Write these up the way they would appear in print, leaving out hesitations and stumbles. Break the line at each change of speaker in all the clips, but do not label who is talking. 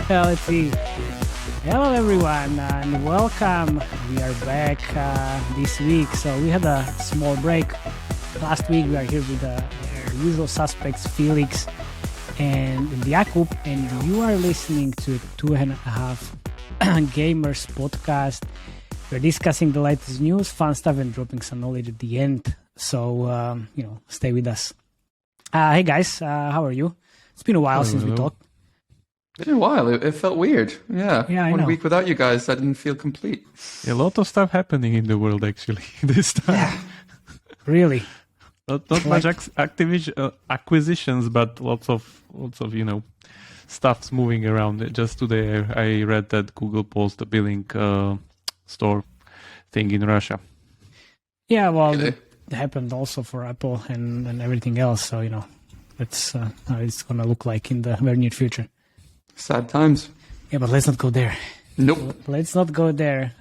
Let's see. Hello everyone and welcome. We are back this week. So we had a small break. Last week we are here with our usual suspects, Felix and Jakub, and you are listening to 2.5 Gamers podcast. We're discussing the latest news, fun stuff, and dropping some knowledge at the end. So, stay with us. Hey guys, how are you? It's been a while since we talked.
It's been a while. It felt weird. Yeah,
One
week without you guys, I didn't feel complete.
A lot of stuff happening in the world actually this time.
Yeah.
Really?
Not much acquisitions, but lots of stuff's moving around. Just today, I read that Google paused the billing store thing in Russia.
Yeah, well, it happened also for Apple and everything else. So that's how it's gonna look like in the very near future.
Sad times.
Yeah, but let's not go there.
Nope.
Let's not go there.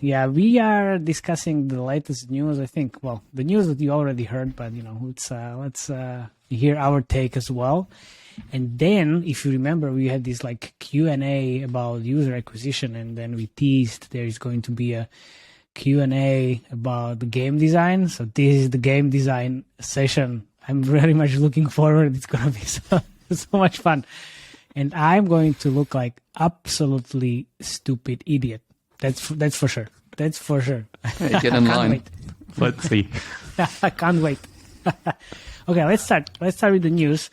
We are discussing the latest news. I think, the news that you already heard, but let's hear our take as well. And then, if you remember, we had this Q&A about user acquisition, and then we teased there is going to be a Q&A about the game design. So this is the game design session. I'm very much looking forward. It's going to be so much fun. And I'm going to look like absolutely stupid idiot. That's for sure. That's for sure.
Hey, get in line.
Wait.
Let's see.
I can't wait. Okay, let's start. Let's start with the news.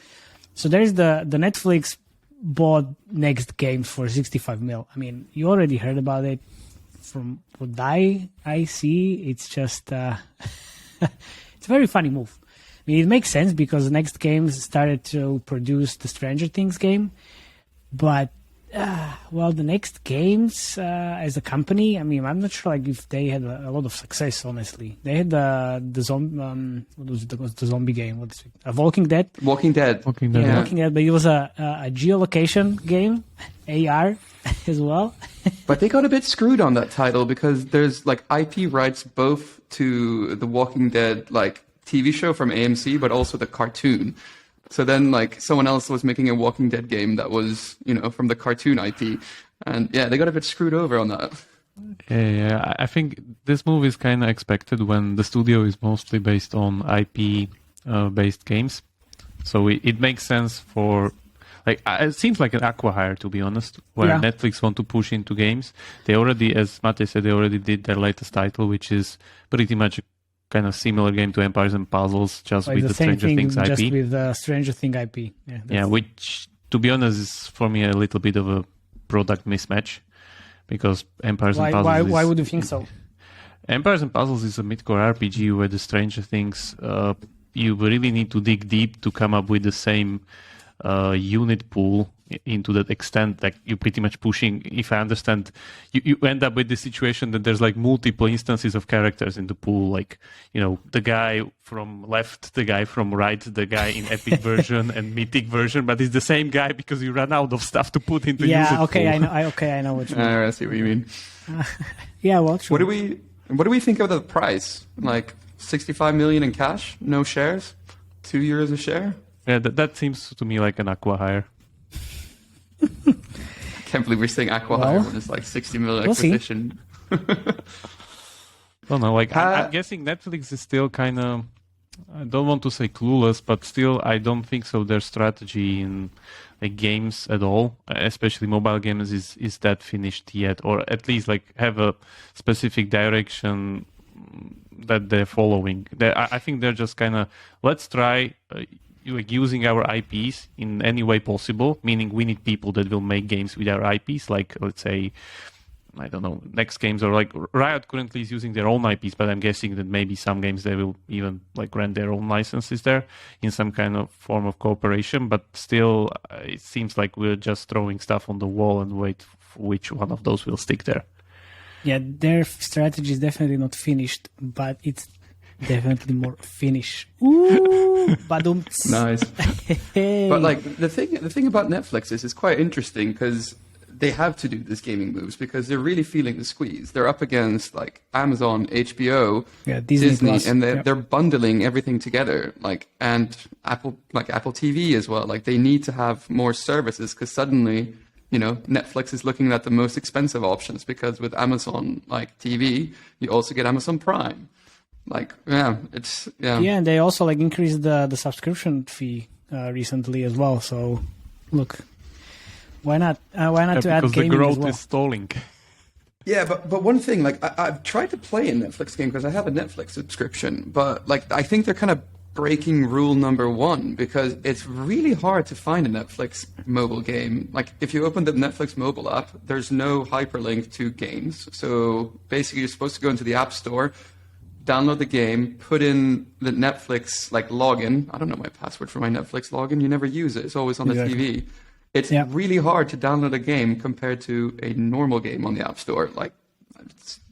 So there's the Netflix bought Next Games for 65 mil. I mean, you already heard about it. From what I see, it's just it's a very funny move. I mean, it makes sense because Next Games started to produce the Stranger Things game, but the Next Games as a company, I mean, I'm not sure if they had a lot of success. Honestly, they had the zombie. What was it? The zombie game? What is it? Walking Dead.
Walking Dead.
Walking Dead.
Walking Dead, but it was a geolocation game, AR as well.
But they got a bit screwed on that title because there's IP rights both to the Walking Dead TV show from AMC, but also the cartoon. So then someone else was making a Walking Dead game that was, from the cartoon IP. And yeah, they got a bit screwed over on that.
Yeah, I think this move is kind of expected when the studio is mostly based on IP based games. So it makes sense for it seems like an acqui-hire, to be honest, where Netflix want to push into games. They already, as Matej said, they already did their latest title, which is pretty much kind of similar game to Empires and Puzzles, just with the Stranger Things IP.
Just with the Stranger Things IP.
Yeah, which, to be honest, is for me a little bit of a product mismatch, because Empires and Puzzles
why would you think so?
Empires and Puzzles is a mid-core RPG where the Stranger Things, you really need to dig deep to come up with the same unit pool into that extent that you're pretty much pushing. If I understand, you end up with the situation that there's multiple instances of characters in the pool, the guy from left, the guy from right, the guy in epic version and mythic version, but it's the same guy because you run out of stuff to put into unit pool.
I know what you mean.
I see what you mean.
True.
What do we think of the price? 65 million in cash, no shares, €2 a share?
Yeah, that seems to me like an acqui-hire.
I can't believe we're saying acqui-hire when it's 60 million acquisition.
Well, no, I'm guessing Netflix is still kind of, I don't want to say clueless, but still I don't think so their strategy in games at all, especially mobile games, is that finished yet, or at least have a specific direction that they're following. I think they're just kind of, let's try using our IPs in any way possible, meaning we need people that will make games with our IPs, let's say, I don't know, Next Games, or Riot currently is using their own IPs, but I'm guessing that maybe some games they will even grant their own licenses there in some kind of form of cooperation, but still it seems like we're just throwing stuff on the wall and wait for which one of those will stick there.
Yeah, their strategy is definitely not finished, but it's definitely more Finnish. Ooh, badum.
Nice. But the thing about Netflix is it's quite interesting because they have to do these gaming moves because they're really feeling the squeeze. They're up against like Amazon, HBO, Disney, and they're bundling everything together. And Apple TV as well. Like they need to have more services because suddenly, Netflix is looking at the most expensive options because with Amazon TV, you also get Amazon Prime.
And they also increased the subscription fee recently as well. So look. Why not to add gaming
because the growth
as well?
is stalling.
Yeah, but one thing, I've tried to play a Netflix game because I have a Netflix subscription, but I think they're kind of breaking rule number 1 because it's really hard to find a Netflix mobile game. If you open the Netflix mobile app, there's no hyperlink to games. So basically, you're supposed to go into the App Store, download the game, put in the Netflix login. I don't know my password for my Netflix login. You never use it. It's always on the TV. It's really hard to download a game compared to a normal game on the App Store.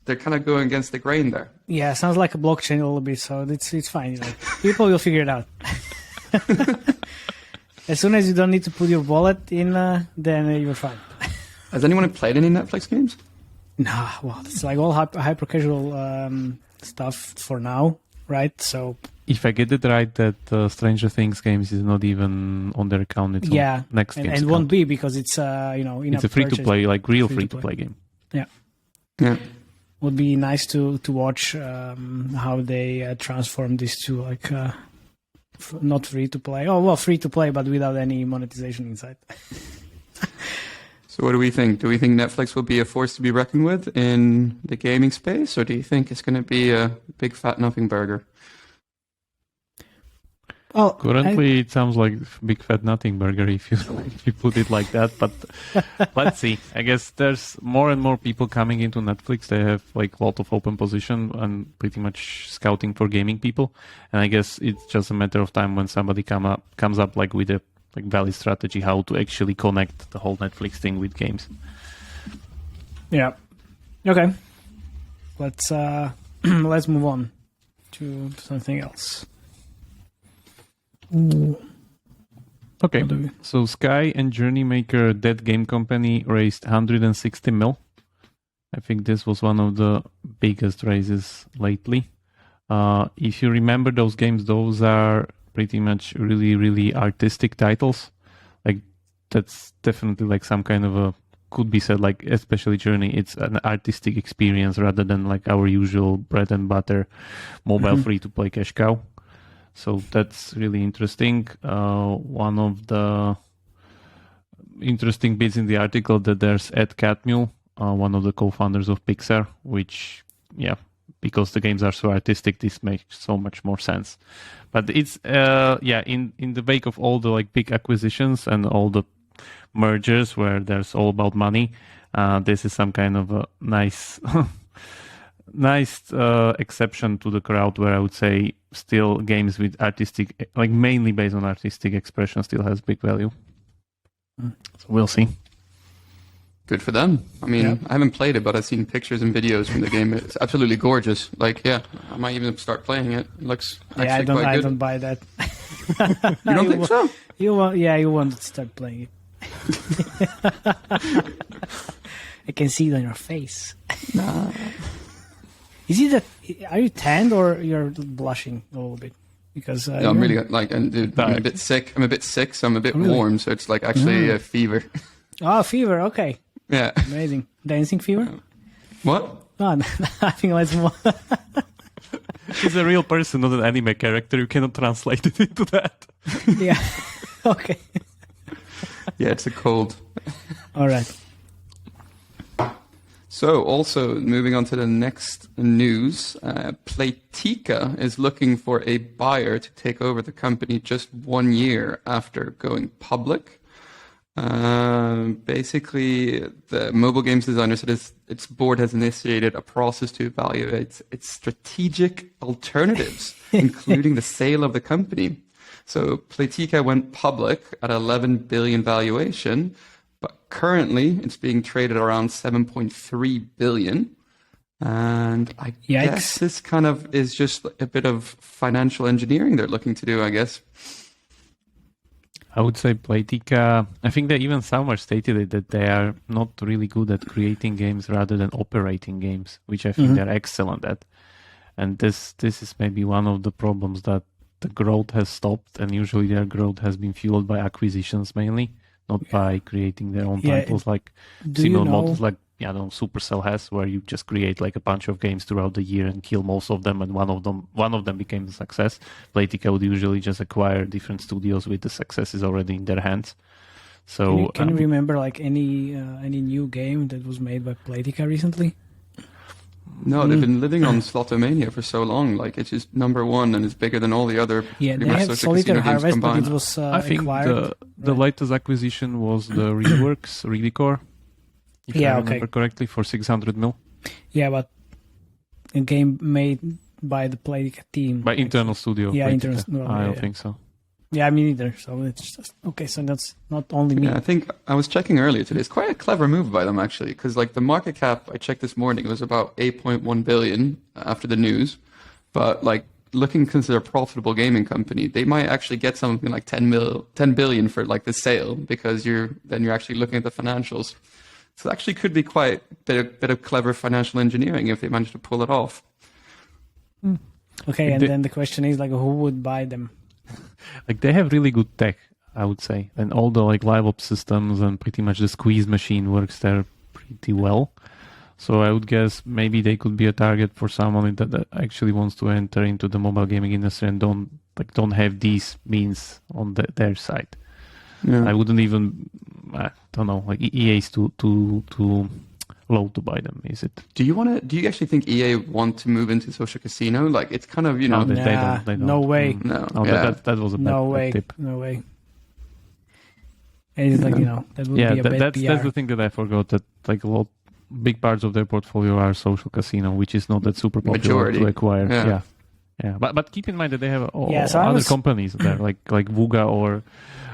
They're kind of going against the grain there.
Yeah, sounds like a blockchain a little bit, so it's fine. People will figure it out. As soon as you don't need to put your wallet in, then you're fine.
Has anyone played any Netflix games?
Nah, well, it's all hyper casual stuff for now, right? So.
If I get it right, that Stranger Things games is not even on their account. It's on next game.
And won't be because it's
it's a free-to-play, real free-to-play game.
Yeah. Would be nice to watch how they transform this to not free-to-play. Oh, well, free-to-play, but without any monetization inside.
So what do we think? Do we think Netflix will be a force to be reckoned with in the gaming space, or do you think it's going to be a big fat nothing burger?
Well,
currently, it sounds like big fat nothing burger if you put it like that. But let's see. I guess there's more and more people coming into Netflix. They have a lot of open position and pretty much scouting for gaming people. And I guess it's just a matter of time when somebody comes up with a valid strategy how to actually connect the whole Netflix thing with games.
Yeah. Okay. Let's move on to something else.
Okay, so Sky and Journey maker Dead Game Company raised 160 mil. I think this was one of the biggest raises lately. If you remember those games, those are pretty much really, really artistic titles. That's definitely some kind of a, could be said, especially Journey, it's an artistic experience rather than our usual bread and butter mobile free-to-play cash cow. So that's really interesting. One of the interesting bits in the article that there's Ed Catmull, one of the co-founders of Pixar, which, because the games are so artistic, this makes so much more sense. But it's, in the wake of all the big acquisitions and all the mergers where there's all about money, this is some kind of a nice exception to the crowd where I would say still games with artistic, mainly based on artistic expression, still has big value. So we'll see.
Good for them. I mean, I haven't played it, but I've seen pictures and videos from the game. It's absolutely gorgeous. I might even start playing it. It looks actually quite good.
I don't buy that.
You don't think so?
You want to start playing it. I can see it on your face.
Nah.
Is it that? Are you tanned or you're blushing a little bit? Because
I'm really I'm a bit sick. I'm a bit sick, so I'm a bit warm. So it's actually a fever.
Oh, fever. Okay.
Yeah.
Amazing. Dancing fever.
What?
No, nothing less more.
He's a real person, not an anime character. You cannot translate it into that.
Yeah. Okay.
Yeah, it's a cold.
All right.
So, also moving on to the next news, Playtika is looking for a buyer to take over the company just 1 year after going public. Basically, the mobile games designer said its board has initiated a process to evaluate its strategic alternatives, including the sale of the company. So Playtika went public at 11 billion valuation, but currently it's being traded around 7.3 billion. And I guess this kind of is just a bit of financial engineering they're looking to do, I guess.
I would say Playtika, I think that even Summer stated it, that they are not really good at creating games rather than operating games, which I think they're excellent at. And this is maybe one of the problems, that the growth has stopped, and usually their growth has been fueled by acquisitions mainly, not by creating their own titles, like similar models like Supercell has, where you just create like a bunch of games throughout the year and kill most of them, and one of them became a success. Playtika would usually just acquire different studios with the successes already in their hands. So
can you remember like any new game that was made by Playtika recently?
No, they've been living on Slotomania for so long. Like, it's just number one, and it's bigger than all the other.
Yeah, they have Solitaire Harvest, but it was
I think
acquired.
The latest acquisition was the Reworks Redecore, if I remember correctly, for 600 mil.
Yeah, but a game made by the Playtika team.
By internal studio.
Yeah, internal.
I don't think so.
Yeah, me neither. So it's just okay. So that's not only me.
Yeah, I think I was checking earlier today. It's quite a clever move by them, actually, because like the market cap I checked this morning, it was about 8.1 billion after the news. But like looking, because they're a profitable gaming company, they might actually get something like 10 billion for like the sale, because you're actually looking at the financials. So it actually could be quite a bit of clever financial engineering if they manage to pull it off.
Okay, and then the question is like, who would buy them?
Like, they have really good tech, I would say, and all the like live ops systems and pretty much the squeeze machine works there pretty well. So I would guess maybe they could be a target for someone that actually wants to enter into the mobile gaming industry and don't have these means on their side. Yeah. I wouldn't even, I don't know, like EA is too low to buy them, is it?
Do you actually think EA want to move into social casino? Like, it's kind of,
No, they don't.
No way.
No,
that was a bad tip.
No way. And it's like, that would be a bad PR.
That's the thing that I forgot, that like big parts of their portfolio are social casino, which is not that super popular to acquire. Yeah. But keep in mind that they have other companies there, like Vuga or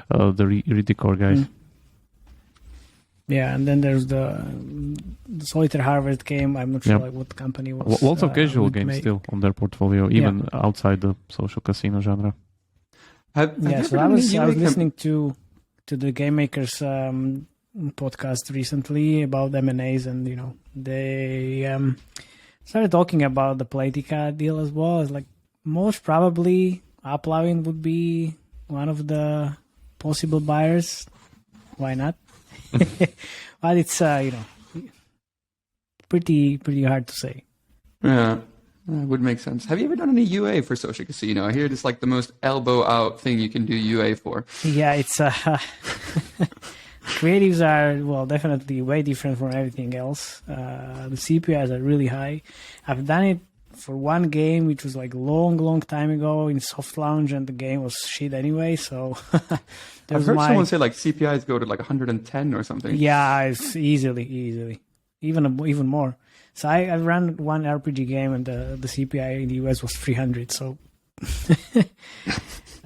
the Redecore guys.
Yeah, and then there's the Solitaire Harvest game. I'm not sure like what company was.
Lots of casual games still on their portfolio, even outside the social casino genre.
So I was listening to the Game Makers podcast recently about M&As, and they started talking about the Playtika deal as well. It's like most probably Uploading would be one of the possible buyers. Why not? But it's pretty hard to say.
Yeah, that would make sense. Have you ever done any UA for social casino? I hear it's like the most elbow out thing you can do UA for.
Yeah, it's creatives are definitely way different from everything else. The CPIs are really high. I've done it for one game, which was like long time ago in soft launch, and the game was shit anyway. So
I've heard someone say like CPIs go to like 110 or something.
Yeah, it's easily, even more. So I ran one RPG game, and the CPI in the US was 300. So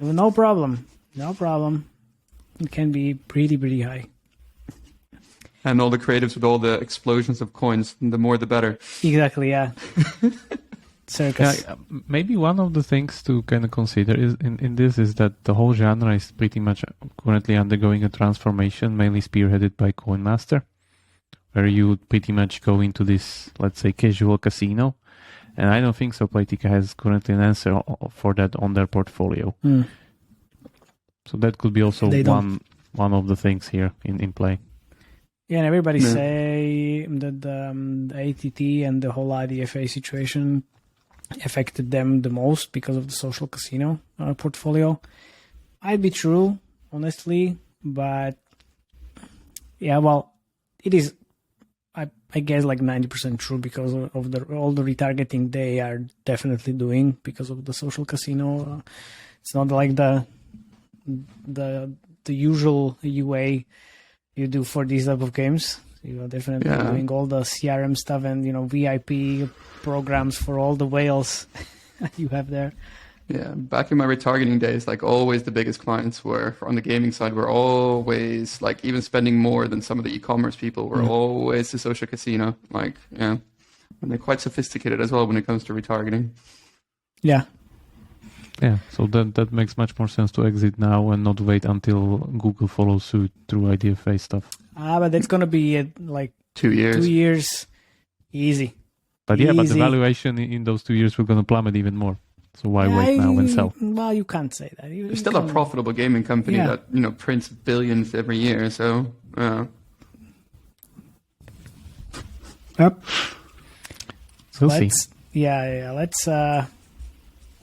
no problem. It can be pretty high.
And all the creatives with all the explosions of coins, the more the better.
Exactly, yeah. Circus.
Yeah, maybe one of the things to kind of consider in this is that the whole genre is pretty much currently undergoing a transformation, mainly spearheaded by Coin Master, where you would pretty much go into this, let's say, casual casino. And I don't think so Playtika has currently an answer for that on their portfolio. So that could be also one of the things here in play.
Yeah, and everybody say that the ATT and the whole IDFA situation affected them the most because of the social casino portfolio. Might be true, honestly, but yeah, it is. I guess like 90% true because of all the retargeting they are definitely doing because of the social casino. It's not like the usual UA you do for these type of games. You are definitely doing all the CRM stuff and VIP programs for all the whales you have there.
Yeah, back in my retargeting days, like always the biggest clients were on the gaming side were always like even spending more than some of the e-commerce people were always the social casino. Like, and they're quite sophisticated as well when it comes to retargeting.
Yeah.
Yeah, so that makes much more sense to exit now and not wait until Google follows suit through IDFA stuff.
But that's gonna be like
2 years.
2 years, easy.
But the valuation in those 2 years will gonna plummet even more. So why wait now and sell?
Well, you can't say that.
They're still a profitable gaming company that prints billions every year. So.
Yep.
We'll see.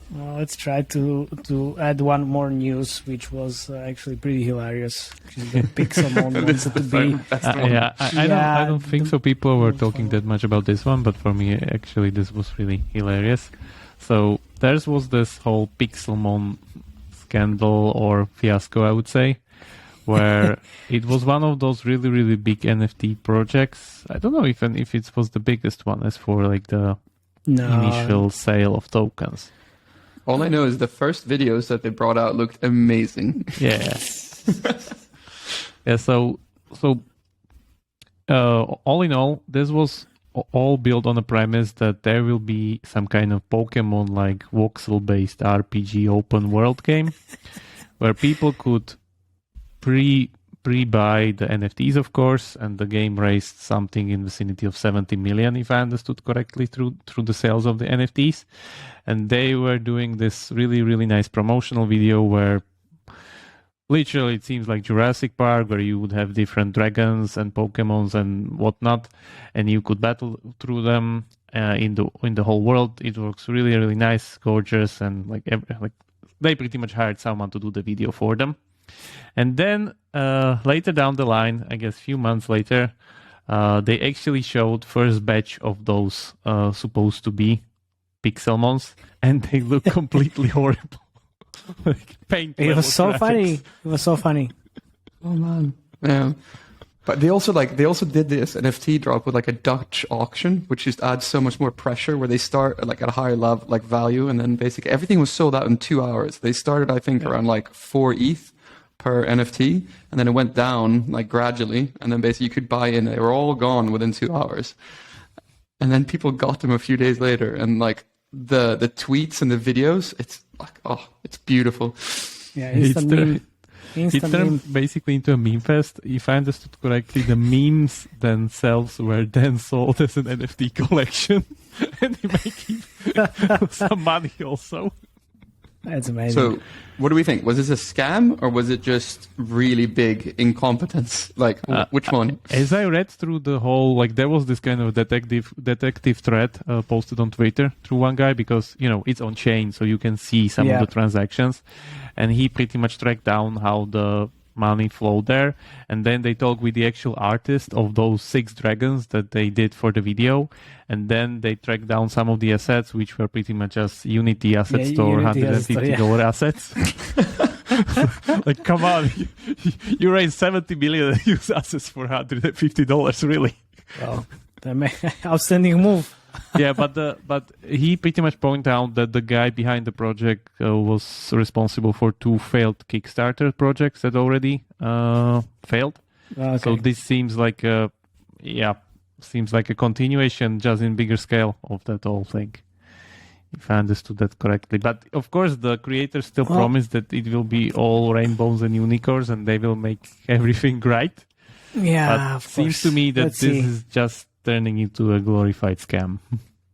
Let's try to add one more news, which was actually pretty hilarious. Which is the Pixelmon wanted to be.
I don't think so. People were talking that much about this one, but for me, actually, this was really hilarious. So there was this whole Pixelmon scandal or fiasco, I would say, where it was one of those really, really big NFT projects. I don't know even if it was the biggest one as for like the initial sale of tokens.
All I know is the first videos that they brought out looked amazing.
Yeah. So all in all, this was all built on the premise that there will be some kind of Pokemon-like voxel-based RPG open world game where people could pre-buy the NFTs, of course, and the game raised something in the vicinity of 70 million, if I understood correctly, through the sales of the NFTs. And they were doing this really, really nice promotional video where literally it seems like Jurassic Park, where you would have different dragons and Pokemons and whatnot, and you could battle through them in the whole world. It looks really, really nice, gorgeous, and like they pretty much hired someone to do the video for them. And then later down the line, I guess a few months later, they actually showed first batch of those supposed to be Pixelmons, and they look completely horrible. Like paint.
It was so funny. It was so funny.
Oh man. Yeah. But they also did this NFT drop with like a Dutch auction, which just adds so much more pressure. Where they start like at a higher level, like value, and then basically everything was sold out in 2 hours. They started, I think, around like 4 ETH per NFT, and then it went down like gradually, and then basically you could buy in. They were all gone within 2 hours, and then people got them a few days later, and like the tweets and the videos, it's like, oh, it's beautiful.
Yeah,
it turned basically into a meme fest. If I understood correctly, the memes themselves were then sold as an NFT collection, and they make some money also.
That's amazing.
So, what do we think? Was this a scam, or was it just really big incompetence? Like, which one?
As I read through the whole, like, there was this kind of detective thread posted on Twitter through one guy, because, you know, it's on chain, so you can see some of the transactions. And he pretty much tracked down how the money flowed there. And then they talked with the actual artist of those 6 dragons that they did for the video. And then they tracked down some of the assets, which were pretty much just Unity asset store, $150 assets. Like, come on, you raised 70 million and use assets for $150, really?
Well, outstanding move.
Yeah, but he pretty much pointed out that the guy behind the project was responsible for 2 failed Kickstarter projects that already failed. Okay. So this seems like a continuation, just in bigger scale, of that whole thing, if I understood that correctly. But of course, the creators still promise that it will be all rainbows and unicorns, and they will make everything right.
Yeah,
but it seems to me that this is just turning into a glorified scam.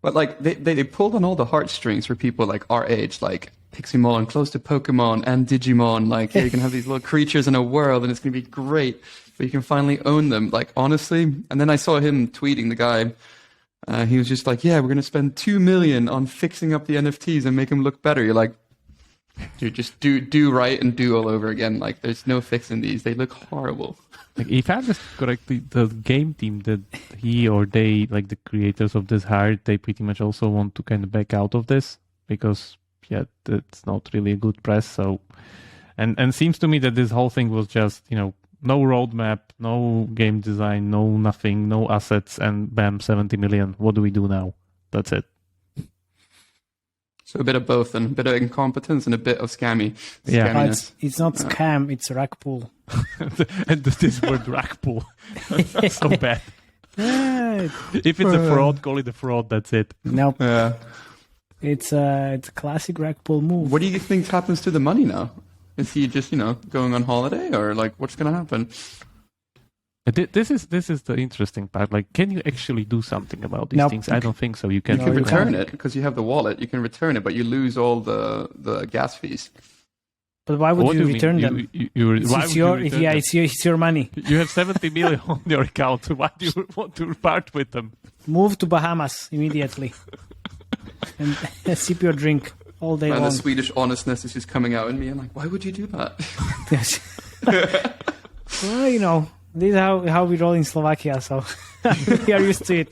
But like they pulled on all the heartstrings for people like our age, like Pixelmon, close to Pokemon and Digimon. Like, you can have these little creatures in a world, and it's gonna be great. But you can finally own them. Like, honestly. And then I saw him tweeting, the guy. He was just like, "Yeah, we're gonna spend 2 million on fixing up the NFTs and make them look better." You're like, dude, just do right and do all over again. Like, there's no fixing these. They look horrible.
Like, if I understood correctly, the game team that he or they, like the creators of this, hired, they pretty much also want to kind of back out of this, because that's not really a good press. So, and seems to me that this whole thing was just, you know, no roadmap, no game design, no nothing, no assets, and bam, 70 million. What do we do now? That's it. So
a bit of both, and a bit of incompetence and a bit of scammy.
Yeah,
it's not scam, it's rug pull.
And this word rug pull. So bad. If it's a fraud, call it a fraud. That's it.
Nope.
Yeah.
It's a classic rag pull move.
What do you think happens to the money now? Is he just, going on holiday, or like what's going to happen?
This is the interesting part. Like, can you actually do something about these things? I don't think so. You can
return it because you have the wallet. You can return it, but you lose all the gas fees.
But why would you return them? It's your money.
You have 70 million on your account. Why do you want to part with them?
Move to Bahamas immediately and sip your drink all day long.
The Swedish honestness is just coming out in me. I'm like, why would you do that?
Well, this is how we roll in Slovakia, so we are used to it.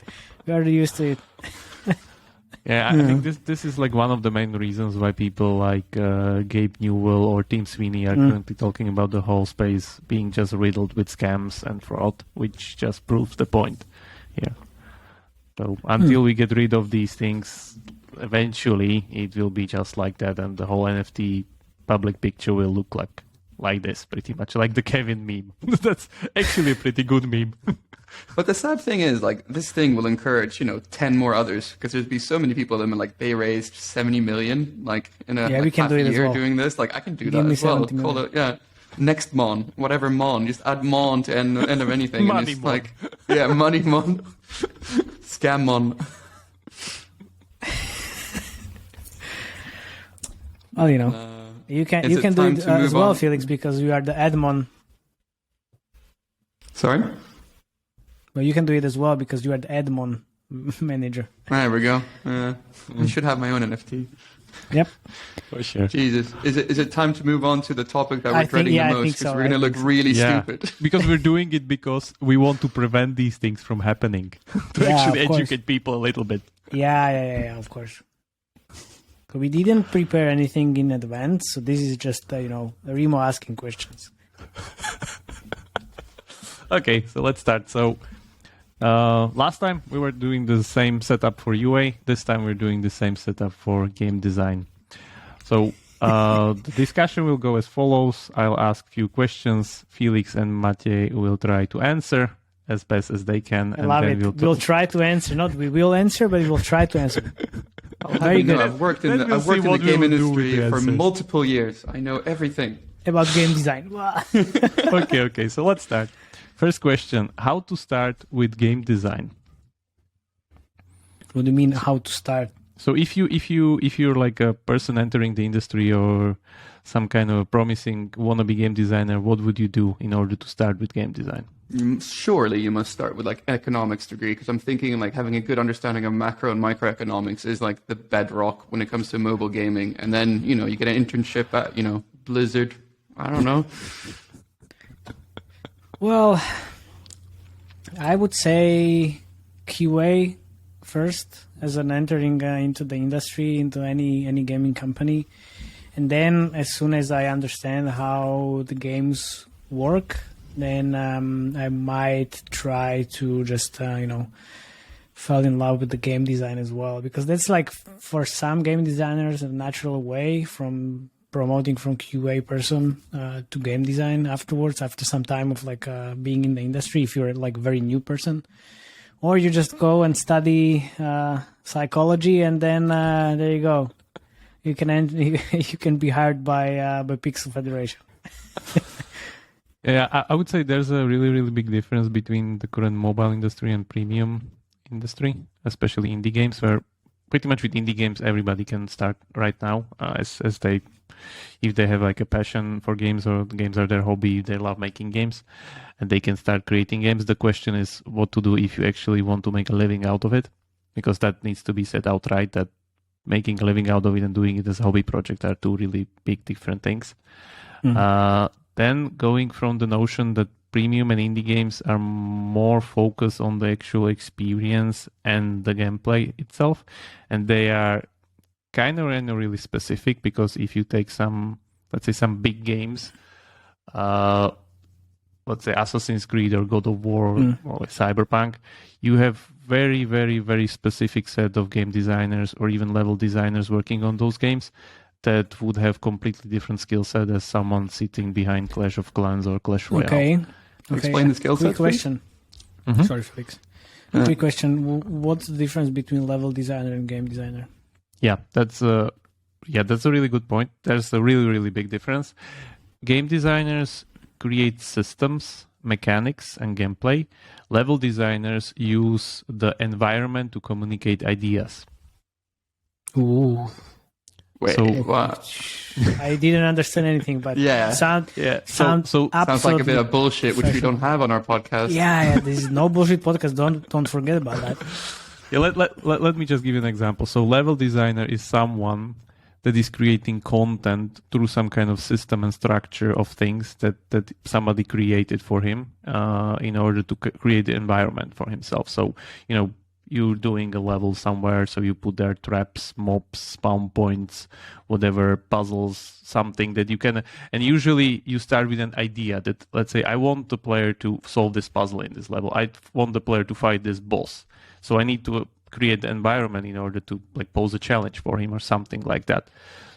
Yeah, I think this is like one of the main reasons why people like Gabe Newell or Tim Sweeney are currently talking about the whole space being just riddled with scams and fraud, which just proves the point here. So until we get rid of these things, eventually it will be just like that, and the whole NFT public picture will look like this, pretty much like the Kevin meme. That's actually a pretty good meme.
But the sad thing is, like, this thing will encourage, 10 more others, because there's be so many people that like they raised 70 million, like in a
we can
half
do it
a year
as well.
doing this. Like, I can do that as well. Call it, next mon, whatever mon, just add mon to end of anything.
Money
and
mon.
Money mon, scam mon.
Well, you can do it as well, Felix, because you are the admon.
Sorry?
Well, you can do it as well because you are the admon manager.
There we go. I should have my own NFT.
Yep.
For sure.
Jesus. Is it time to move on to the topic that we're dreading the most? Because we're going to look really stupid.
Because we're doing it because we want to prevent these things from happening. To actually educate people a little bit.
Yeah, of course. So we didn't prepare anything in advance, so this is just, Remo asking questions.
Okay, so let's start. So last time we were doing the same setup for UA. This time we're doing the same setup for game design. So the discussion will go as follows. I'll ask a few questions. Felix and Matej will try to answer as best as they can.
I love it. We'll try to answer. Not we will answer, but we will try to answer. Very good.
I've worked in the game industry for multiple years. I know everything
about game design.
Okay. So let's start. First question: how to start with game design?
What do you mean? How to start?
So if you're like a person entering the industry or some kind of a promising wannabe game designer, what would you do in order to start with game design?
Surely you must start with like economics degree, because I'm thinking like having a good understanding of macro and microeconomics is like the bedrock when it comes to mobile gaming. And then you get an internship at Blizzard. I don't know.
Well, I would say QA first as an entering into the industry, into any gaming company. And then as soon as I understand how the games work, then I might try to just, fall in love with the game design as well. Because that's like, for some game designers, a natural way from promoting from QA person to game design afterwards, after some time of like being in the industry, if you're like a very new person. Or you just go and study psychology, and then there you go. You can be hired by Pixel Federation.
Yeah, I would say there's a really, really big difference between the current mobile industry and premium industry, especially indie games, where pretty much with indie games everybody can start right now, if they have like a passion for games, or the games are their hobby, they love making games, and they can start creating games. The question is what to do if you actually want to make a living out of it, because that needs to be set out right, that making a living out of it and doing it as a hobby project are two really big different things. Then going from the notion that premium and indie games are more focused on the actual experience and the gameplay itself, and they are kind of really specific, because if you take some big games, let's say Assassin's Creed or God of War or Cyberpunk, you have very, very, very specific set of game designers or even level designers working on those games that would have completely different skill set as someone sitting behind Clash of Clans or Clash Royale.
Okay.
Explain the skill set.
Quick question. Sorry, Felix. Quick question. What's the difference between level designer and game designer?
Yeah, that's a really good point. There's a really, really big difference. Game designers create systems, mechanics, and gameplay. Level designers use the environment to communicate ideas.
Ooh.
Wait,
So-
what?
I didn't understand anything, but sound
So
Sounds like a bit
absolutely-
of bullshit, which we don't have on our podcast.
Yeah, this is no bullshit podcast. Don't forget about that.
yeah, let me just give you an example. So level designer is someone that is creating content through some kind of system and structure of things that somebody created for him in order to create the environment for himself. So, you're doing a level somewhere, so you put there traps, mobs, spawn points, whatever, puzzles, something that you can... And usually you start with an idea that, let's say, I want the player to solve this puzzle in this level. I want the player to fight this boss. So I need to create the environment in order to pose a challenge for him or something like that.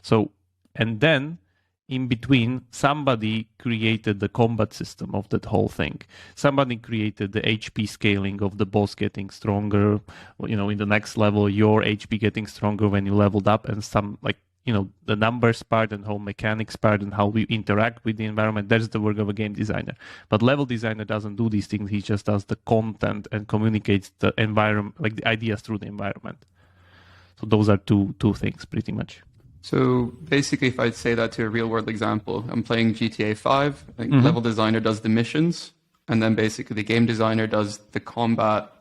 So, and then in between, somebody created the combat system of that whole thing. Somebody created the HP scaling of the boss getting stronger. In the next level, your HP getting stronger when you leveled up, and some the numbers part and whole mechanics part and how we interact with the environment. That's the work of a game designer. But level designer doesn't do these things. He just does the content and communicates the environment, the ideas through the environment. So those are two things pretty much.
So basically, if I say that to a real world example, I'm playing GTA 5. I think level designer does the missions, and then basically the game designer does the combat,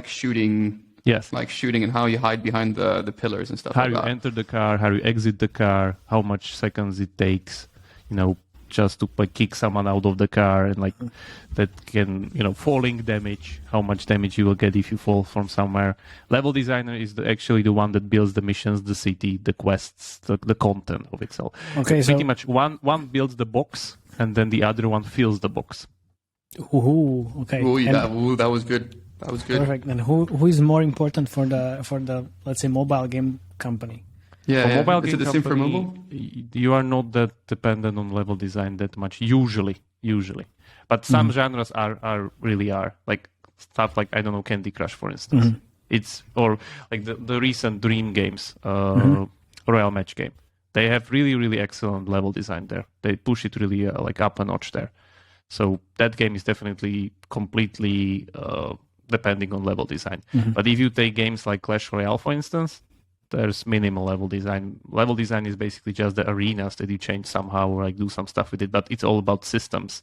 shooting.
Yes.
Shooting and how you hide behind the pillars and stuff
How
like
you
that.
enter the car, how you exit the car, how much seconds it takes, just to kick someone out of the car, and that can, falling damage, how much damage you will get if you fall from somewhere. Level designer is actually the one that builds the missions, the city, the quests, the content of itself.
Okay, so
Pretty much one builds the box, and then the other one fills the box.
ooh, okay.
Ooh,
And-
that was good. That was good.
Perfect. And who is more important for the let's say mobile game company?
Yeah,
For
yeah.
mobile
Is
game
it the same for
company,
mobile?
You are not that dependent on level design that much, usually. But some genres are really like stuff like, I don't know, Candy Crush, for instance. It's, or like the recent Dream games, Royal Match game. They have really, really excellent level design there. They push it really up a notch there. So that game is definitely completely depending on level design. But if you take games like Clash Royale, for instance, there's minimal level design. Level design is basically just the arenas that you change somehow or do some stuff with it. But it's all about systems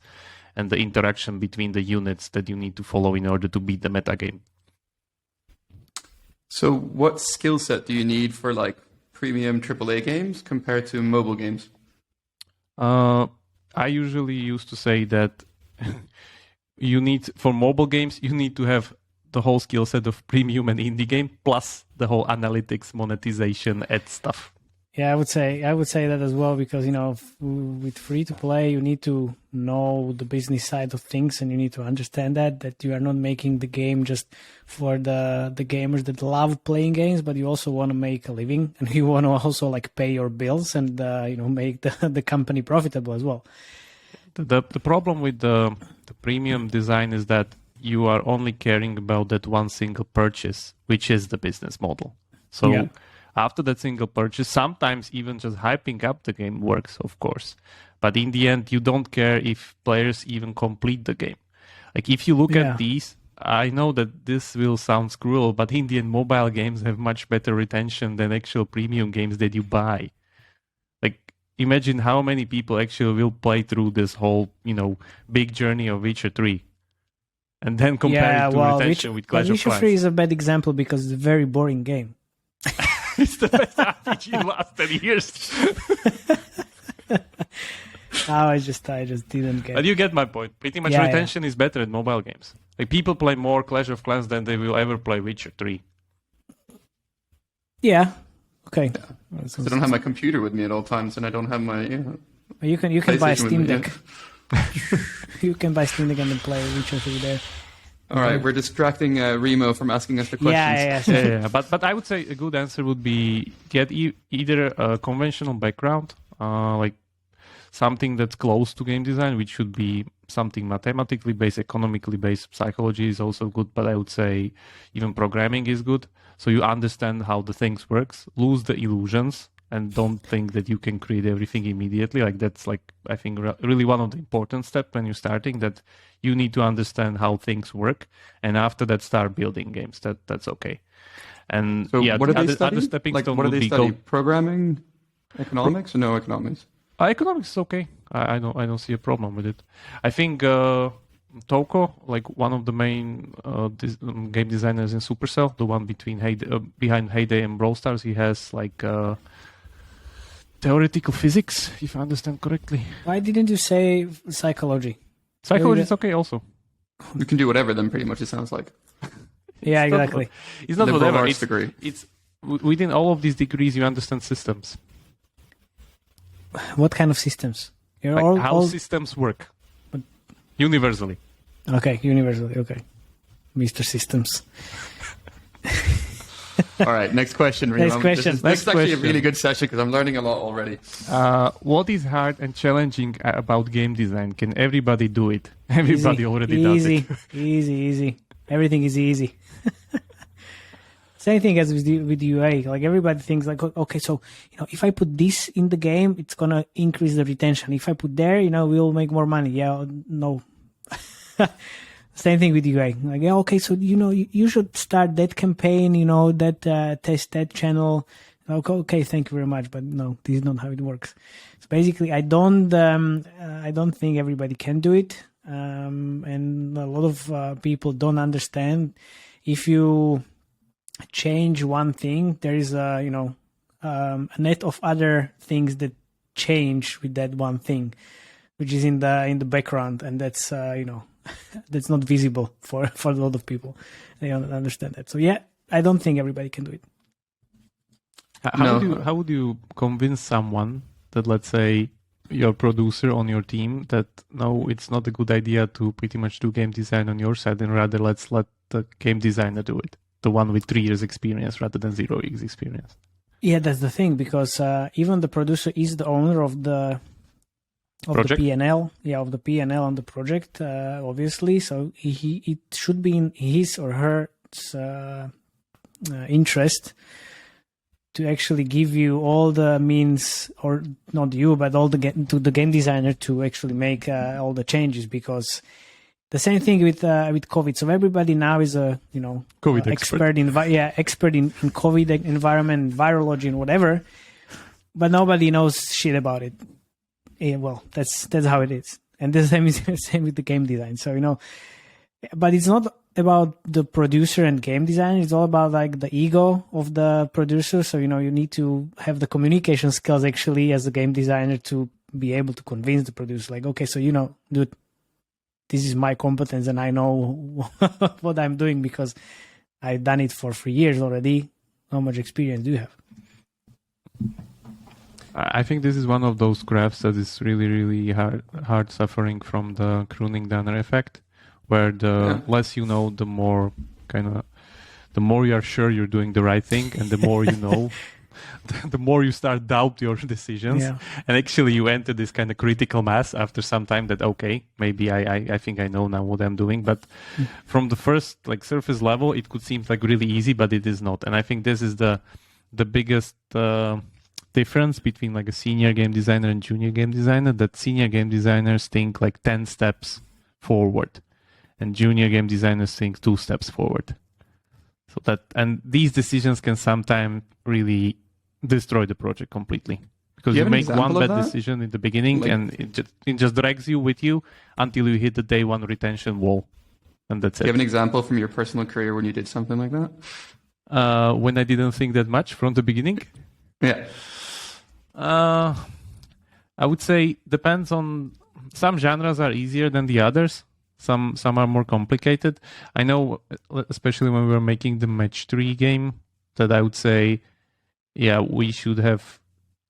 and the interaction between the units that you need to follow in order to beat the meta game.
So what skill set do you need for premium AAA games compared to mobile games?
I usually used to say that for mobile games, you need to have the whole skill set of premium and indie game, plus the whole analytics, monetization, ad stuff.
Yeah, I would say that as well, because with free to play, you need to know the business side of things, and you need to understand that you are not making the game just for the gamers that love playing games, but you also want to make a living, and you want to also pay your bills and make the company profitable as well.
The problem with the premium design is that you are only caring about that one single purchase, which is the business model. So after that single purchase, sometimes even just hyping up the game works, of course. But in the end, you don't care if players even complete the game. If you look at these, I know that this will sound cruel, but in the end, mobile games have much better retention than actual premium games that you buy. Imagine how many people actually will play through this whole, big journey of Witcher 3. And then compare it to retention with Clash of
Witcher
Clans.
3 is a bad example because it's a very boring game.
It's the best RPG in the last 10 years.
I just didn't get
But you get my point. Pretty much retention is better in mobile games. People play more Clash of Clans than they will ever play Witcher 3.
Yeah. Okay.
I don't have my computer with me at all times, and I don't have my...
You can buy a
PlayStation
Steam
with me,
Deck. You can buy Steam Deck and then play Witcher 3 there.
All right, we're distracting Remo from asking us the questions.
Yeah.
But I would say a good answer would be get either a conventional background, like something that's close to game design, which should be something mathematically based, economically based. Psychology is also good, but I would say even programming is good. so you understand how the things works, lose the illusions, and don't think that you can create everything immediately. Like that's like, I think really one of the important steps when you're starting, that you need to understand how things work, and after that start building games. That's okay. And
So
yeah,
what do they
other
study?
stepping
Like,
stone
what do
would
they
be
study? Programming, economics, or no economics?
Economics is okay. I don't see a problem with it. I think Toko, like one of the main game designers in Supercell, the one behind Heyday and Brawl Stars, he has like theoretical physics, if I understand correctly.
Why didn't you say psychology?
Psychology is okay also.
You can do whatever then, pretty much, it sounds like.
Yeah, exactly.
It's not
Liberal
whatever.
arts degree.
It's within all of these degrees you understand systems.
What kind of systems? You're
Like how systems work. Universally.
Okay, universally. Okay, Mr. Systems.
All right, next question, Remo.
Next question.
This is actually a really good session because I'm learning a lot already.
What is hard and challenging about game design? Can everybody do it? Everybody already does it.
Easy. Everything is easy. Same thing as with UA. Like everybody thinks like, okay, so if I put this in the game, it's gonna increase the retention. If I put there, we'll make more money. Yeah, no. Same thing with UA. Like, yeah, okay, so you should start that campaign. That test that channel. Okay, thank you very much, but no, this is not how it works. So basically, I don't think everybody can do it, and a lot of people don't understand. If you change one thing, there is a net of other things that change with that one thing, which is in the background, and that's that's not visible for a lot of people. They don't understand that. So yeah, I don't think everybody can do it.
How would you convince someone that, let's say, your producer on your team, that no, it's not a good idea to pretty much do game design on your side, and rather let's let the game designer do it, the one with 3 years experience rather than 0 years experience?
Yeah, that's the thing, because even the producer is the owner of the P&L, of the P&L on the project, obviously. So it should be in his or her interest to actually give you all the means, or not you, but to the game designer to actually make all the changes. Because the same thing with COVID. So everybody now is a
COVID
expert in COVID environment, virology, and whatever, but nobody knows shit about it. Yeah, well, that's how it is, and the same with the game design. So but it's not about the producer and game design. It's all about like the ego of the producer. So you need to have the communication skills actually as a game designer to be able to convince the producer. Like, okay, so dude, this is my competence, and I know what I'm doing because I've done it for 3 years already. How much experience do you have?
I think this is one of those graphs that is really, really hard suffering from the Kroning-Danner effect, where the less you know, the more you are sure you're doing the right thing, and the more you know, the more you start doubt your decisions.
Yeah.
And actually you enter this kind of critical mass after some time that, okay, maybe I think I know now what I'm doing. But from the first surface level, it could seem like really easy, but it is not. And I think this is the biggest difference between a senior game designer and junior game designer, that senior game designers think 10 steps forward and junior game designers think 2 steps forward. And these decisions can sometimes really destroy the project completely, because you make one bad decision in the beginning and it just drags you with you until you hit the day one retention wall, and that's it.
Do you have an example from your personal career when you did something like that?
When I didn't think that much from the beginning?
Yeah.
I would say depends on, some genres are easier than the others. Some are more complicated. I know, especially when we were making the match 3 game, that I would say, yeah, we should have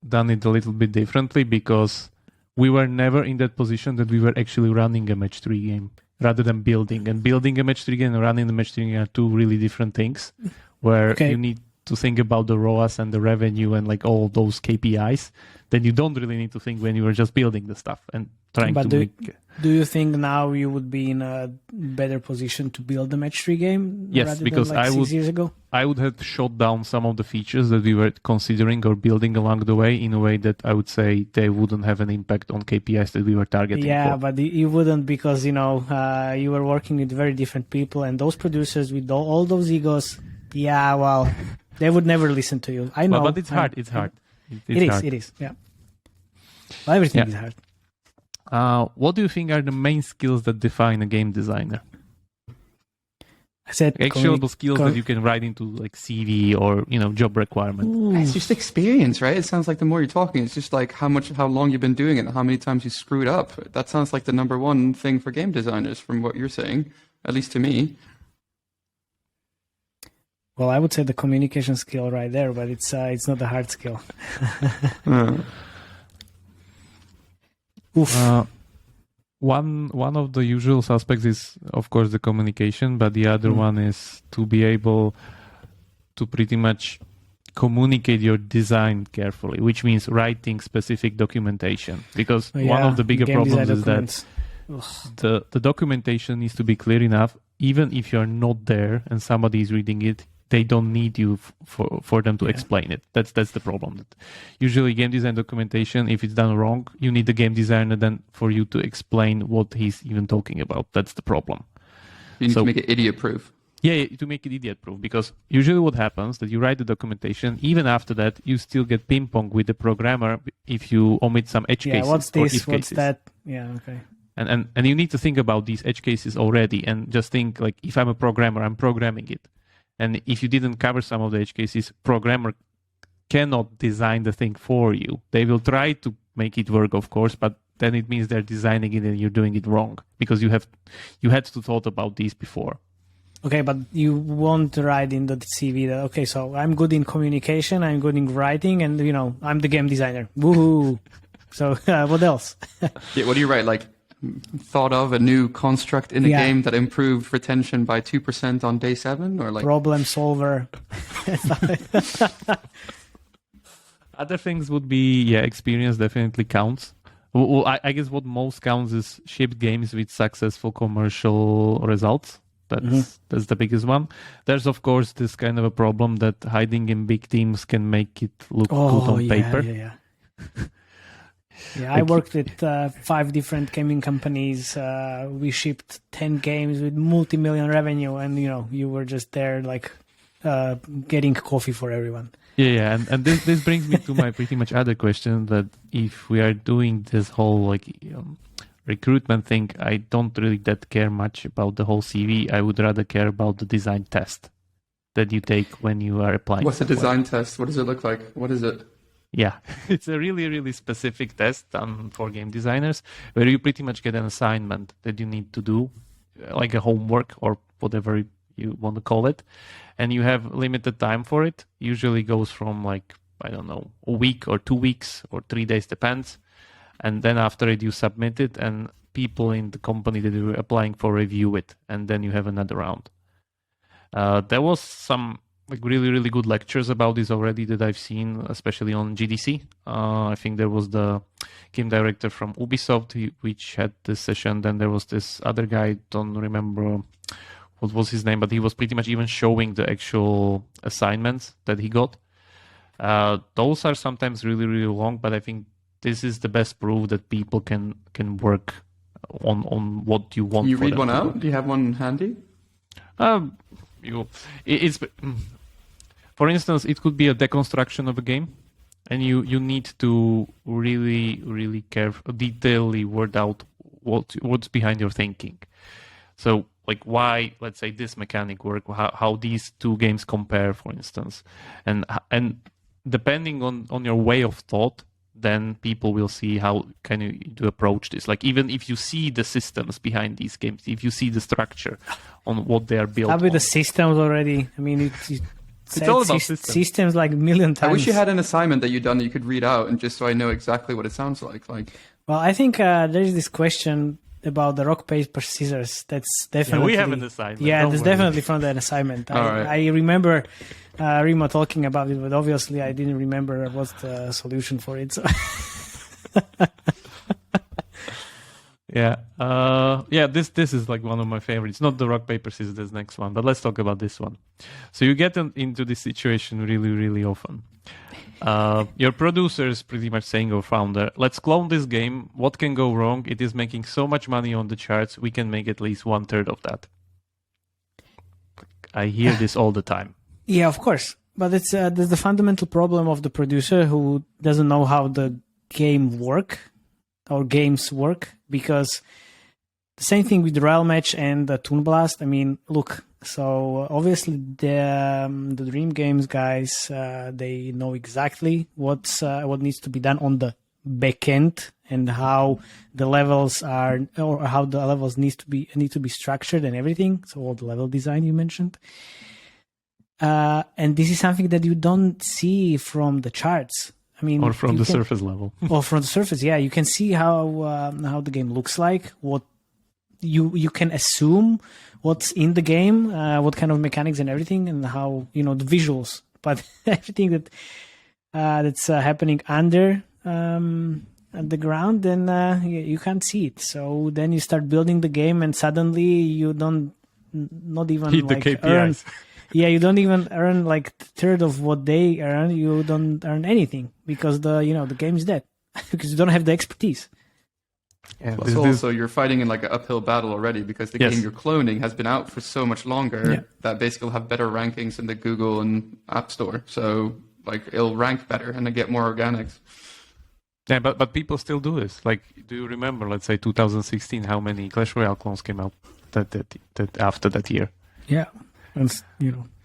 done it a little bit differently, because we were never in that position that we were actually running a match 3 game rather than building. And building a match 3 game and running the match 3 game are 2 really different things, where you need to think about the ROAS and the revenue and like all those KPIs, then you don't really need to think when you are just building the stuff and trying to make.
Do you think now you would be in a better position to build the match 3 game?
Yes,
rather
because
than like 6 years ago?
I would have shut down some of the features that we were considering or building along the way in a way that I would say they wouldn't have an impact on KPIs that we were targeting.
Yeah,
for.
but you wouldn't, because you were working with very different people, and those producers with all those egos. Yeah, well, they would never listen to you. I know,
but it's hard. It's hard.
It is. Yeah, well, everything is hard.
What do you think are the main skills that define a game designer?
I said
actionable skills that you can write into like CV or job requirement.
Ooh. It's just experience, right? It sounds like the more you're talking, it's just like how long you've been doing it and how many times you screwed up. That sounds like the number one thing for game designers from what you're saying, at least to me.
Well, I would say the communication skill right there, but it's not a hard skill.
One of the usual suspects is, of course, the communication, but the other one is to be able to pretty much communicate your design carefully, which means writing specific documentation. Because one of the bigger problems is that the documentation needs to be clear enough, even if you're not there and somebody is reading it. They don't need you for them to explain it. That's the problem. Usually game design documentation, if it's done wrong, you need the game designer then for you to explain what he's even talking about. That's the problem.
You need to make it idiot-proof.
Yeah, to make it idiot-proof. Because usually what happens that you write the documentation, even after that, you still get ping-pong with the programmer if you omit some edge cases.
Yeah, what's this?
What's
cases. That? Yeah, okay.
And you need to think about these edge cases already and just think like, if I'm a programmer, I'm programming it. And if you didn't cover some of the edge cases, programmer cannot design the thing for you. They will try to make it work, of course, but then it means they're designing it and you're doing it wrong because you had to thought about these before.
Okay, but you won't write in the CV that, okay, so I'm good in communication, I'm good in writing, and, I'm the game designer. Woohoo! So what else?
Yeah, what do you write? Like, thought of a new construct in a game that improved retention by 2% on day 7, or like
problem solver.
Other things would be experience definitely counts. Well, I guess what most counts is shipped games with successful commercial results. That's the biggest one. There's of course this kind of a problem that hiding in big teams can make it look good on paper.
Yeah, I worked with 5 different gaming companies. We shipped 10 games with multi-million revenue, and you were just there like getting coffee for everyone.
Yeah, and this brings me to my pretty much other question, that if we are doing this whole recruitment thing, I don't really that care much about the whole CV. I would rather care about the design test that you take when you are applying.
What's a design test? What does it look like? What is it?
Yeah, it's a really, really specific test done for game designers where you pretty much get an assignment that you need to do, like a homework or whatever you want to call it. And you have limited time for it. Usually goes from a week or 2 weeks or 3 days, depends. And then after it, you submit it and people in the company that you're applying for review it. And then you have another round. There was some really, really good lectures about this already that I've seen, especially on GDC. I think there was the game director from Ubisoft, which had this session. Then there was this other guy, don't remember what was his name, but he was pretty much even showing the actual assignments that he got. Those are sometimes really, really long, but I think this is the best proof that people can work on what you want.
Can you read one out? Do you have one handy?
For instance, it could be a deconstruction of a game, and you need to really, really detailedly word out what's behind your thinking. So, why, let's say, this mechanic work, how these two games compare, for instance, and depending on your way of thought, then people will see how can you to approach this. Even if you see the systems behind these games, if you see the structure on what they are built.
How about the systems already? I mean,
it's all about
systems like a million times.
I wish you had an assignment that you'd done that you could read out, and just so I know exactly what it sounds like.
Well, I think there's this question about the rock, paper, scissors. That's definitely.
Yeah, we have an assignment.
Yeah, that's definitely from that assignment. I remember Remo talking about it, but obviously I didn't remember what's the solution for it. So.
This is like one of my favorites. Not the rock paper scissors, this next one, but let's talk about this one. So you get into this situation really, really often. Your producer is pretty much saying, or founder, let's clone this game. What can go wrong? It is making so much money on the charts. We can make at least 1/3 of that. I hear this all the time.
Yeah, of course. But it's there's the fundamental problem of the producer who doesn't know how the games work, because the same thing with the Royal Match and the Toon Blast. I mean, look, so obviously the Dream Games guys, they know exactly what needs to be done on the back end and how the levels are, or how the levels need to be structured and everything. So all the level design you mentioned. And this is something that you don't see from the charts. I mean,
or from the surface level.
Or from the surface, yeah. You can see how the game looks like. What you can assume what's in the game, what kind of mechanics and everything, and how the visuals. But everything that's happening under at the ground, then you can't see it. So then you start building the game, and suddenly you not even
hit the KPIs.
Yeah, you don't even earn like a third of what they earn. You don't earn anything because the game is dead because you don't have the expertise.
Yeah, plus also you're fighting in like an uphill battle already because the game you're cloning has been out for so much longer that basically will have better rankings in the Google and App Store. So like it'll rank better and then get more organics.
Yeah, but people still do this. Like, do you remember, let's say 2016, how many Clash Royale clones came out that after that year?
Yeah. And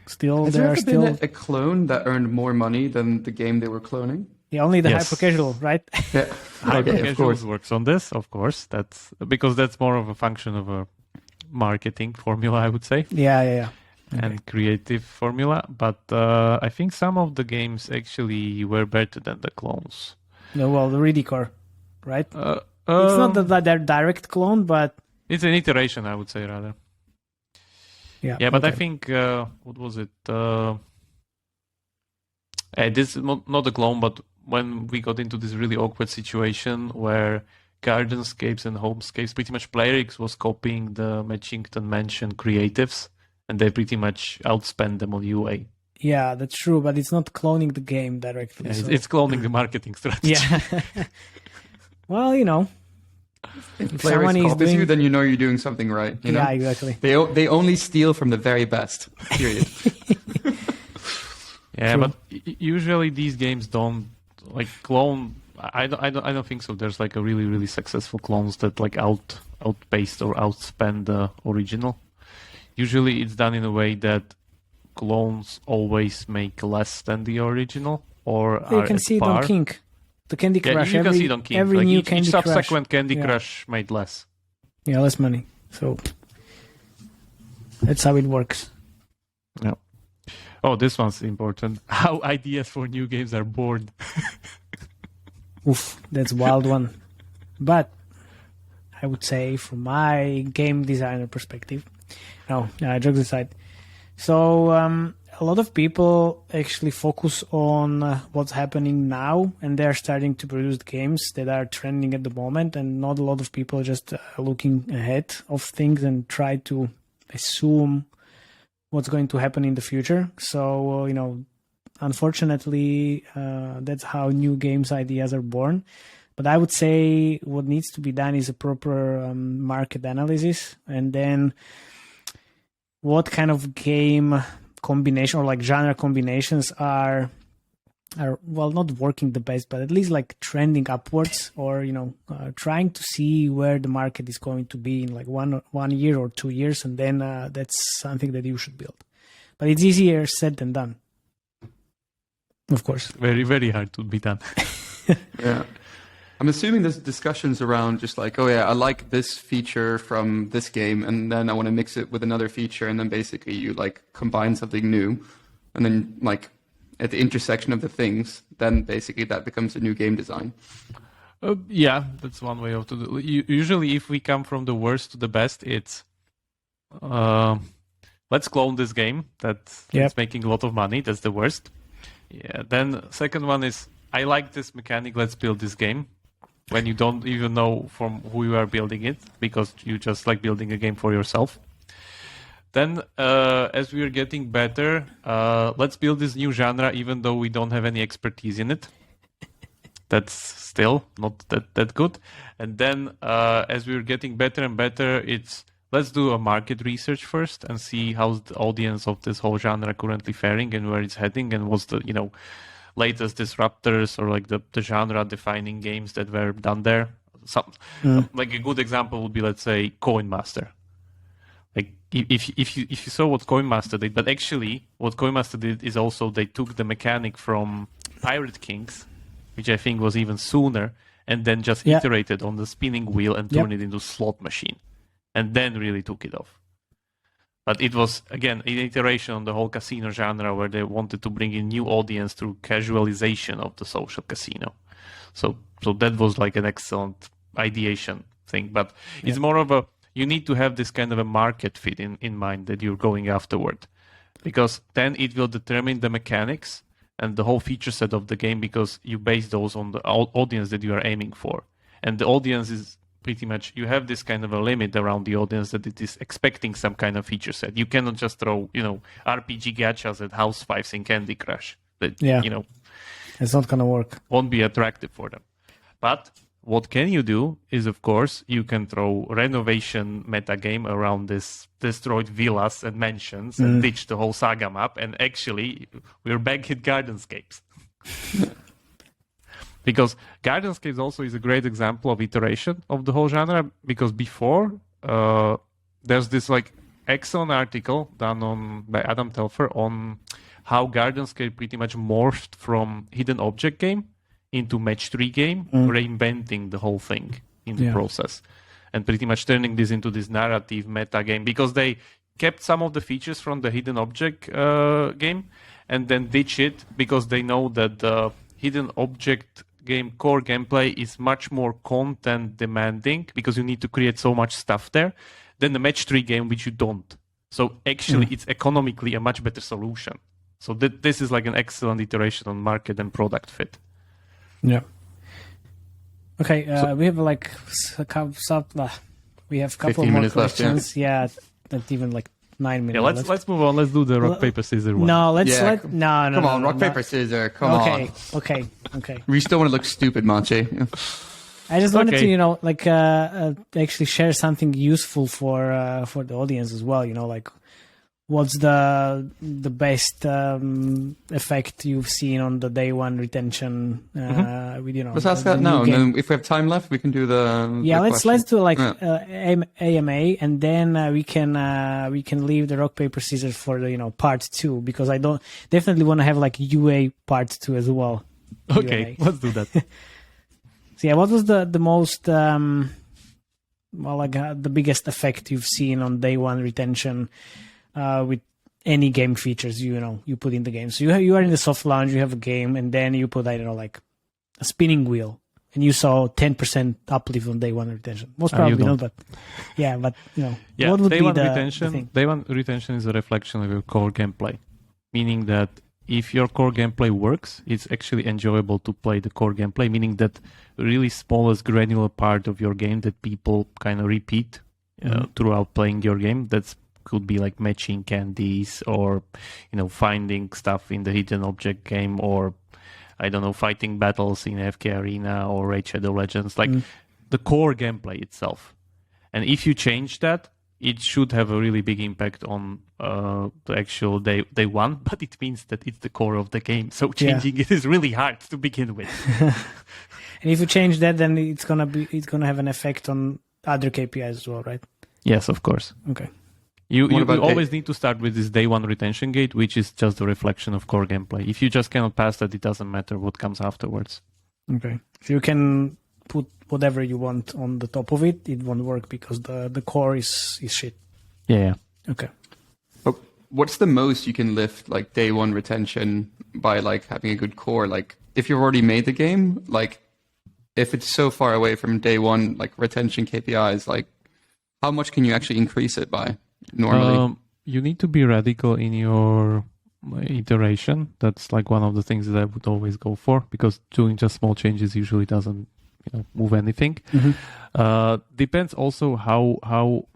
still
has there ever been a clone that earned more money than the game they were cloning?
Yeah, only the hyper casual, right?
Yeah,
hyper casual works on this, of course. That's because that's more of a function of a marketing formula, I would say.
Yeah.
And creative formula, but I think some of the games actually were better than the clones.
No, well, the Ridicor, right? It's not that they're direct clone, but
it's an iteration, I would say, rather. Yeah, but I think what was it? This is not a clone, but when we got into this really awkward situation where Gardenscapes and Homescapes, pretty much PlayerX was copying the Matchington Mansion creatives, and they pretty much outspent them on UA.
Yeah, that's true, but it's not cloning the game directly.
Yeah, it's cloning the marketing strategy.
Yeah. Well,
if PlayerX copies you, then you're doing something right.
Yeah, exactly.
They only steal from the very best. Period.
Yeah,
True.
but usually these games don't like clone. I don't think so. There's like a really, really successful clones that like outpaced or outspend the original. Usually it's done in a way that clones always make less than the original, or
you
are
can
at
see it
par.
on King. The Candy Crush.
You can see it on King.
Every
like
new
each
Candy Crush.
Subsequent Candy Crush made less.
Yeah, less money. So that's how it works.
Yeah. Oh, this one's important. How ideas for new games are born.
Oof, that's a wild one. But I would say from my game designer perspective, jokes aside. So a lot of people actually focus on what's happening now, and they're starting to produce games that are trending at the moment, and not a lot of people just looking ahead of things and try to assume what's going to happen in the future. So, unfortunately, that's how new games ideas are born. But I would say what needs to be done is a proper market analysis, and then what kind of game combination or like genre combinations are well, not working the best, but at least like trending upwards, or trying to see where the market is going to be in like 1 year or 2 years, and then that's something that you should build. But it's easier said than done, of course.
Very, very hard to be done.
Yeah. I'm assuming there's discussions around just like, oh yeah, I like this feature from this game, and then I want to mix it with another feature, and then basically you like combine something new, and then like at the intersection of the things, then basically that becomes a new game design.
Yeah, that's one way of to do. Usually, if we come from the worst to the best, it's let's let's clone this game that's making a lot of money. That's the worst. Yeah. Then second one is, I like this mechanic. Let's build this game. When you don't even know from who you are building it, because you just like building a game for yourself. Then, as we are getting better, let's build this new genre, even though we don't have any expertise in it. That's still not that good. And then, as we're getting better and better, let's do a market research first and see how's the audience of this whole genre currently faring and where it's heading and what's the latest disruptors or like the genre-defining games that were done there. Like a good example would be, let's say, Coin Master. Like if you saw what Coin Master did, but actually what Coin Master did is also they took the mechanic from Pirate Kings, which I think was even sooner, and then just iterated on the spinning wheel and turned it into slot machine, and then really took it off. But it was, again, an iteration on the whole casino genre where they wanted to bring in new audience through casualization of the social casino. So that was like an excellent ideation thing. But it's more of you need to have this kind of a market fit in mind that you're going afterward. Because then it will determine the mechanics and the whole feature set of the game, because you base those on the audience that you are aiming for. And the audience is pretty much, you have this kind of a limit around the audience that it is expecting some kind of feature set. You cannot just throw, RPG gachas at house fives in Candy Crush. That,
it's not going to work.
Won't be attractive for them. But what can you do is, of course, you can throw renovation meta game around this destroyed villas and mansions and ditch the whole saga map. And actually, we're back at Gardenscapes. Because Gardenscapes also is a great example of iteration of the whole genre, because before, there's this like excellent article done by Adam Telfer on how Gardenscape pretty much morphed from hidden object game into match 3 game, reinventing the whole thing in the process. And pretty much turning this into this narrative meta game, because they kept some of the features from the hidden object game and then ditch it, because they know that the hidden object game core gameplay is much more content demanding, because you need to create so much stuff there, than the match 3 game, which you don't. So actually it's economically a much better solution. So this is like an excellent iteration on market and product fit.
Yeah. Okay, we have like we have a couple more questions. Left, not even like 9 minutes.
Yeah, let's move on. Let's do the rock paper scissors one.
No, no.
Come on, rock paper scissors. Come on.
Okay.
We still want to look stupid, Matej.
I just wanted to, actually share something useful for the audience as well. Like, what's the best effect you've seen on the day one retention? With
let's ask that now, and then if we have time left, we can do the
let's do like AMA, and then we can leave the rock paper scissors for the part 2, because I definitely want to have like UA part 2 as well.
Okay, let's do that.
So what was the most the biggest effect you've seen on day one retention with any game features you put in the game? So you are in the soft launch, you have a game, and then you put like a spinning wheel, and you saw 10% uplift on day one retention. Most probably not, but what would
day
be
one
the
retention?
thing?
Day one retention is a reflection of your core gameplay, meaning that if your core gameplay works, it's actually enjoyable to play the core gameplay, meaning that really smallest granular part of your game that people kind of repeat throughout playing your game. That could be like matching candies, or finding stuff in the hidden object game, or I don't know, fighting battles in FK Arena or Raid Shadow Legends, like the core gameplay itself. And if you change that, it should have a really big impact on the actual day one, but it means that it's the core of the game. So changing it is really hard to begin with.
And if you change that, then it's gonna have an effect on other KPIs as well, right?
Yes, of course.
Okay.
You always need to start with this day one retention gate, which is just a reflection of core gameplay. If you just cannot pass that, it doesn't matter what comes afterwards.
Okay. So you can put whatever you want on the top of it. It won't work because the core is shit.
Yeah.
Okay.
But what's the most you can lift like day one retention by like having a good core? Like if you've already made the game, like if it's so far away from day one, like retention KPIs, like how much can you actually increase it by normally?
you need to be radical in your iteration. That's like one of the things that I would always go for, because doing just small changes usually doesn't move anything. Depends also how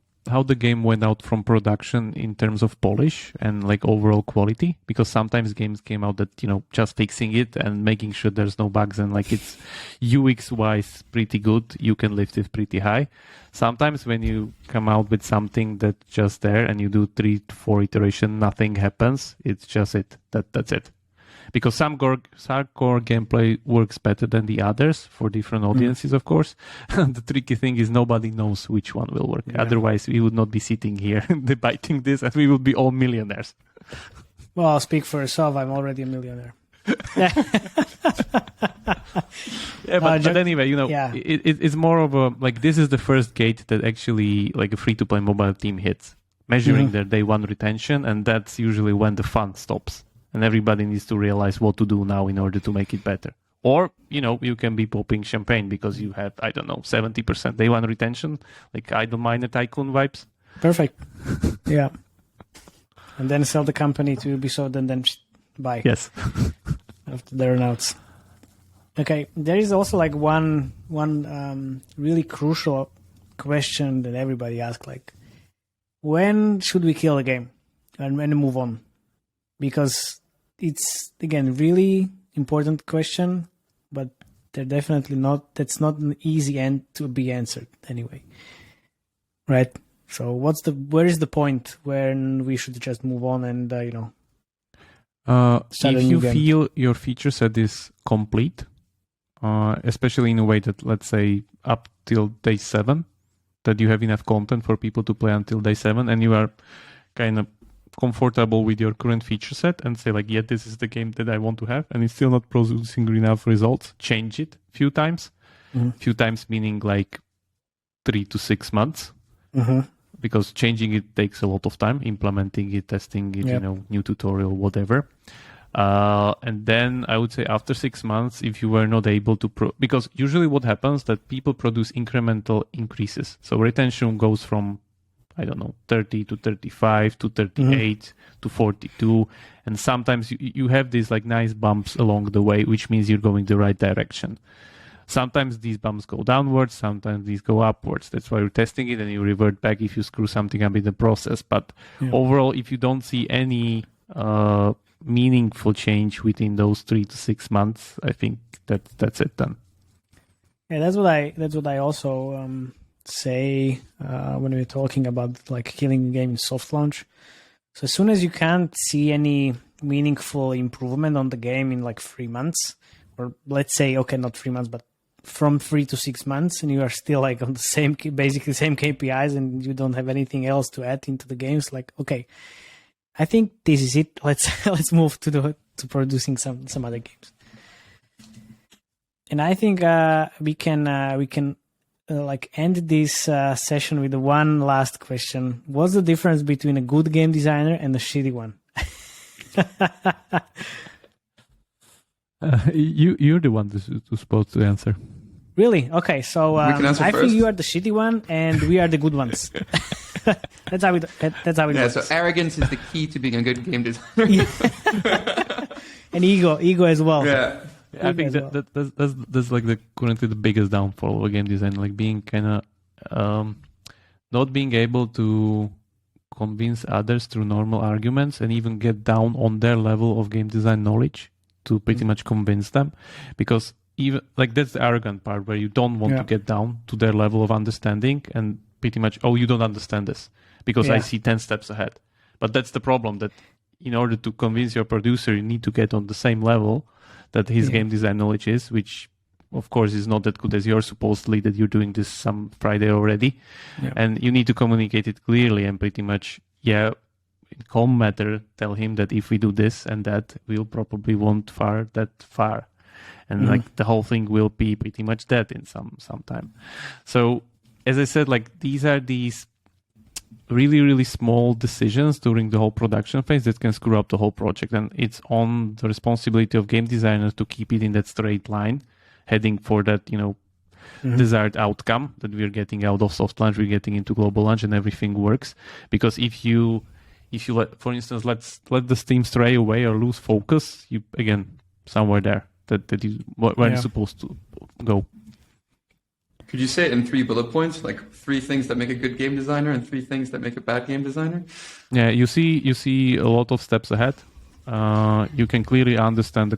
the game went out from production in terms of polish and like overall quality, because sometimes games came out that just fixing it and making sure there's no bugs and like it's UX wise pretty good, you can lift it pretty high. Sometimes when you come out with something that's just there and you do 3 to 4 iterations, nothing happens, it's just that's it. Because some hardcore gameplay works better than the others for different audiences, of course. The tricky thing is nobody knows which one will work. Yeah. Otherwise, we would not be sitting here debating this, and we would be all millionaires.
Well, I'll speak for yourself. I'm already a millionaire.
But anyway, it's more of a, like, this is the first gate that actually, like, a free-to-play mobile team hits, measuring their day one retention, and that's usually when the fun stops. And everybody needs to realize what to do now in order to make it better. Or, you can be popping champagne because you have, 70% day one retention. Like, I don't mind the tycoon vibes.
Perfect. Yeah. And then sell the company to Ubisoft and then buy.
Yes.
After the earnouts. Okay. There is also like one really crucial question that everybody asks, like, when should we kill the game and when move on? Because it's, again, really important question, but that's not an easy end to be answered anyway. Right? So where is the point when we should just move on and,
if you feel your feature set is complete, especially in a way that, let's say, up till day 7, that you have enough content for people to play until day 7, and you are kind of comfortable with your current feature set and say, like, yeah, this is the game that I want to have, and it's still not producing enough results, change it a few times. Few times meaning like 3 to 6 months. Because changing it takes a lot of time, implementing it, testing it, new tutorial, whatever. And then I would say after 6 months, if you were not able to because usually what happens that people produce incremental increases. So retention goes from 30 to 35 to 38 to 42. And sometimes you have these like nice bumps along the way, which means you're going the right direction. Sometimes these bumps go downwards, sometimes these go upwards. That's why you're testing it and you revert back if you screw something up in the process. But overall, if you don't see any meaningful change within those 3 to 6 months, I think that's it then.
Yeah, that's what I also say when we're talking about like killing a game in soft launch. So as soon as you can't see any meaningful improvement on the game in like 3 months, or let's say, okay, not 3 months, but from 3 to 6 months, and you are still like on the basically same KPIs, and you don't have anything else to add into the games, like, okay, I think this is it. Let's move to producing some other games. And I think we can like end this session with one last question. What's the difference between a good game designer and a shitty one?
You're the one who's supposed to answer.
Really? Okay, so I think you are the shitty one and we are the good ones. That's how it works.
So arrogance is the key to being a good game designer.
And ego as well.
Yeah.
I think that's like currently the biggest downfall of a game design, like being kind of not being able to convince others through normal arguments and even get down on their level of game design knowledge to pretty much convince them, because even like that's the arrogant part where you don't want to get down to their level of understanding and pretty much, you don't understand this because I see 10 steps ahead. But that's the problem, that in order to convince your producer, you need to get on the same level that his game design knowledge is, which of course is not that good as yours, supposedly that you're doing this some Friday already. Yeah. And you need to communicate it clearly and pretty much, in calm matter, tell him that if we do this and that, we'll probably won't far that far. And like the whole thing will be pretty much dead in some time. So as I said, like these are these really, really small decisions during the whole production phase that can screw up the whole project. And it's on the responsibility of game designers to keep it in that straight line, heading for that, desired outcome that we're getting out of soft launch, we're getting into global launch and everything works. Because if you if you for instance, let the Steam stray away or lose focus, you again somewhere there that you where you're supposed to go.
Could you say it in 3 bullet points, like 3 things that make a good game designer and 3 things that make a bad game designer?
Yeah, you see a lot of steps ahead. You can clearly understand the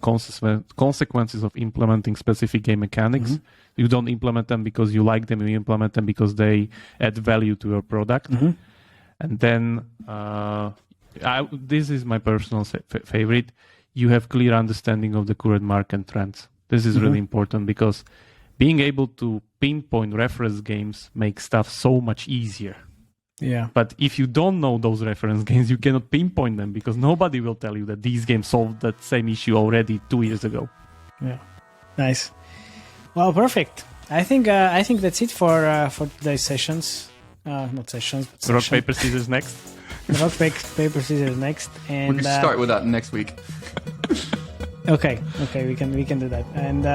consequences of implementing specific game mechanics. Mm-hmm. You don't implement them because you like them. You implement them because they add value to your product. Mm-hmm. And then, this is my personal favorite. You have clear understanding of the current market trends. This is really important because being able to pinpoint reference games makes stuff so much easier.
Yeah.
But if you don't know those reference games, you cannot pinpoint them because nobody will tell you that these games solved that same issue already 2 years ago.
Yeah. Nice. Well, perfect. I think that's it for today's sessions. Not sessions, but
Rock, paper, scissors next.
Rock, paper, scissors next. And
we can start with that next week.
Okay, we can do that. And